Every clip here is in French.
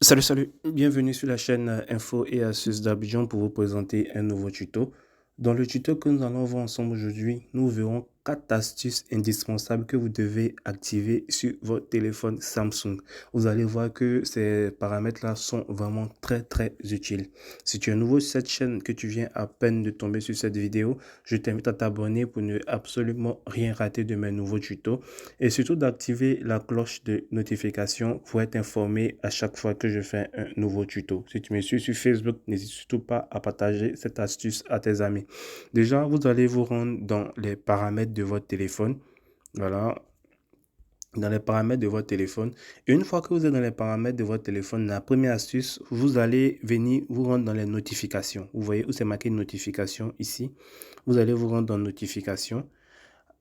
Salut, bienvenue sur la chaîne Info et Astuces d'Abidjan pour vous présenter un nouveau tuto. Dans le tuto que nous allons voir ensemble aujourd'hui, nous verrons 4 astuces indispensables que vous devez activer sur votre téléphone Samsung. Vous allez voir que ces paramètres-là sont vraiment très utiles. Si tu es nouveau sur cette chaîne, que tu viens à peine de tomber sur cette vidéo, je t'invite à t'abonner pour ne absolument rien rater de mes nouveaux tutos et surtout d'activer la cloche de notification pour être informé à chaque fois que je fais un nouveau tuto. Si tu me suis sur Facebook, n'hésite surtout pas à partager cette astuce à tes amis. Déjà, vous allez vous rendre dans les paramètres de votre téléphone. Voilà, dans les paramètres de votre téléphone. Et une fois que vous êtes dans les paramètres de votre téléphone, la première astuce, vous allez venir vous rendre dans les notifications. Vous voyez où c'est marqué notification ici. Vous allez vous rendre dans notifications.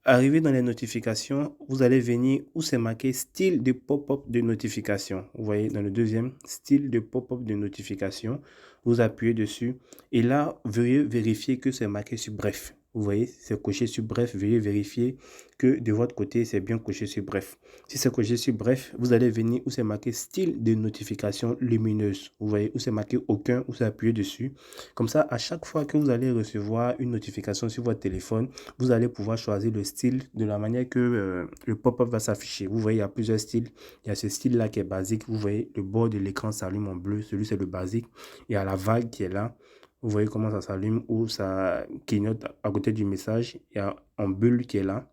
Arrivé dans les notifications, vous allez venir où c'est marqué style de pop-up de notification. Vous voyez dans le deuxième, style de pop-up de notification. Vous appuyez dessus et là, veuillez vérifier que c'est marqué sur bref. Vous voyez, c'est coché sur bref. Veuillez vérifier que de votre côté, c'est bien coché sur bref. Si c'est coché sur bref, vous allez venir où c'est marqué style de notification lumineuse. Vous voyez où c'est marqué aucun, vous appuyez dessus. Comme ça, à chaque fois que vous allez recevoir une notification sur votre téléphone, vous allez pouvoir choisir le style de la manière que le pop-up va s'afficher. Vous voyez, il y a plusieurs styles. Il y a ce style-là qui est basique. Vous voyez, le bord de l'écran s'allume en bleu. Celui, c'est le basique. Il y a la vague qui est là. Vous voyez comment ça s'allume ou ça clignote à côté du message. Il y a en bulle qui est là.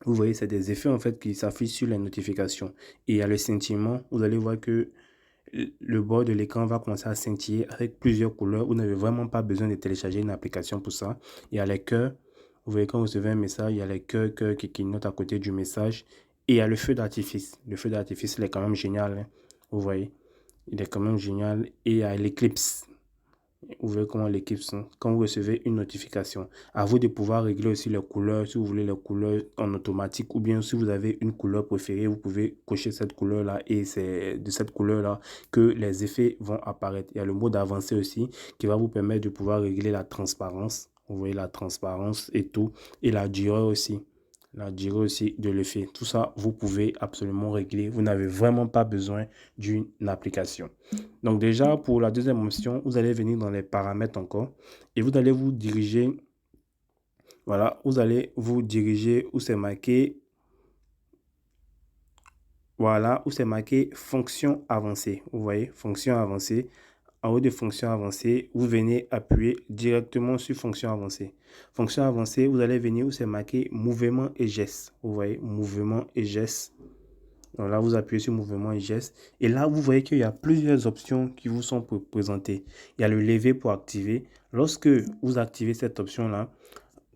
Vous voyez, c'est des effets en fait qui s'affichent sur les notifications. Et il y a le scintillement. Vous allez voir que le bord de l'écran va commencer à scintiller avec plusieurs couleurs. Vous n'avez vraiment pas besoin de télécharger une application pour ça. Il y a les cœurs. Vous voyez, quand vous recevez un message, il y a les cœurs qui clignotent à côté du message. Et il y a le feu d'artifice. Le feu d'artifice, il est quand même génial, hein. Vous voyez, il est quand même génial. Et il y a l'éclipse. Vous voyez comment l'équipe sont. Quand vous recevez une notification, à vous de pouvoir régler aussi les couleurs, si vous voulez les couleurs en automatique ou bien si vous avez une couleur préférée, vous pouvez cocher cette couleur-là et c'est de cette couleur-là que les effets vont apparaître. Il y a le mode avancé aussi qui va vous permettre de pouvoir régler la transparence. Vous voyez la transparence et tout. Et la durée aussi. La durée aussi de l'effet. Tout ça, vous pouvez absolument régler. Vous n'avez vraiment pas besoin d'une application. Donc déjà, pour la deuxième option, vous allez venir dans les paramètres encore et vous allez vous diriger, voilà, vous allez vous diriger où c'est marqué, voilà, où c'est marqué fonction avancée. Vous voyez, fonction avancée. En haut de fonction avancée, vous venez appuyer directement sur fonction avancée. Fonction avancée, vous allez venir où c'est marqué mouvement et geste. Vous voyez, mouvement et geste. Donc là, vous appuyez sur mouvement et geste. Et là, vous voyez qu'il y a plusieurs options qui vous sont présentées. Il y a le lever pour activer. Lorsque vous activez cette option-là,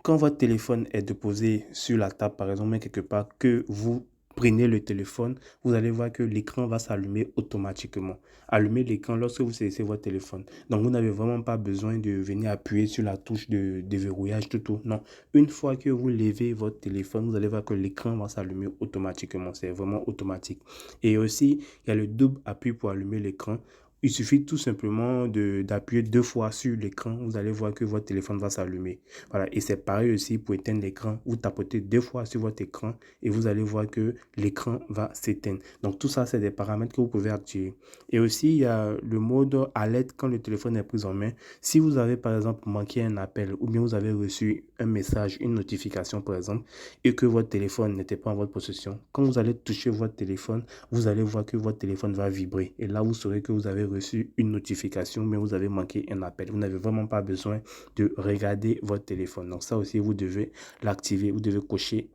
quand votre téléphone est déposé sur la table, par exemple, quelque part, que vous prenez le téléphone, vous allez voir que l'écran va s'allumer automatiquement. Allumer l'écran lorsque vous saisissez votre téléphone. Donc, vous n'avez vraiment pas besoin de venir appuyer sur la touche de déverrouillage, tout. Non. Une fois que vous levez votre téléphone, vous allez voir que l'écran va s'allumer automatiquement. C'est vraiment automatique. Et aussi, il y a le double appui pour allumer l'écran. Il suffit tout simplement d'appuyer 2 fois sur l'écran. Vous allez voir que votre téléphone va s'allumer. Voilà, et c'est pareil aussi pour éteindre l'écran. Vous tapotez 2 fois sur votre écran et vous allez voir que l'écran va s'éteindre. Donc tout ça, c'est des paramètres que vous pouvez activer. Et aussi, il y a le mode alerte quand le téléphone est pris en main. Si vous avez par exemple manqué un appel ou bien vous avez reçu un message, une notification par exemple, et que votre téléphone n'était pas en votre possession, quand vous allez toucher votre téléphone, vous allez voir que votre téléphone va vibrer. Et là, vous saurez que vous avez reçu une notification, mais vous avez manqué un appel. Vous n'avez vraiment pas besoin de regarder votre téléphone. Donc ça aussi, vous devez l'activer, vous devez cocher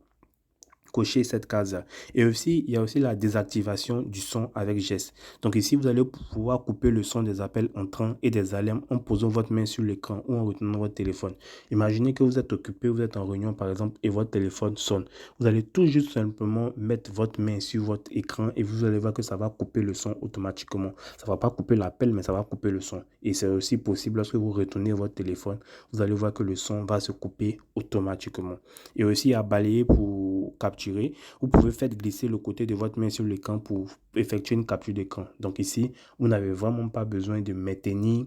cette case. Et aussi, il y a aussi la désactivation du son avec geste. Donc ici, vous allez pouvoir couper le son des appels entrants et des alarmes en posant votre main sur l'écran ou en retenant votre téléphone. Imaginez que vous êtes occupé, vous êtes en réunion par exemple et votre téléphone sonne. Vous allez tout juste simplement mettre votre main sur votre écran et vous allez voir que ça va couper le son automatiquement. Ça ne va pas couper l'appel, mais ça va couper le son. Et c'est aussi possible lorsque vous retournez votre téléphone, vous allez voir que le son va se couper automatiquement. Et aussi à balayer pour capturer, vous pouvez faire glisser le côté de votre main sur l'écran pour effectuer une capture d'écran. Donc ici, vous n'avez vraiment pas besoin de maintenir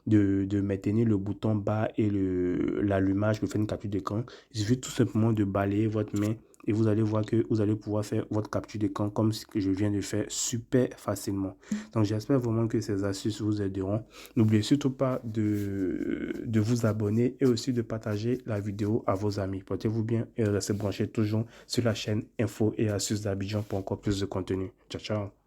le bouton bas et l'allumage pour faire une capture d'écran. Il suffit tout simplement de balayer votre main et vous allez voir que vous allez pouvoir faire votre capture d'écran comme ce que je viens de faire super facilement. Donc j'espère vraiment que ces astuces vous aideront. N'oubliez surtout pas de vous abonner et aussi de partager la vidéo à vos amis. Portez-vous bien et restez branchés toujours sur la chaîne Info et Astuces d'Abidjan pour encore plus de contenu. Ciao, ciao.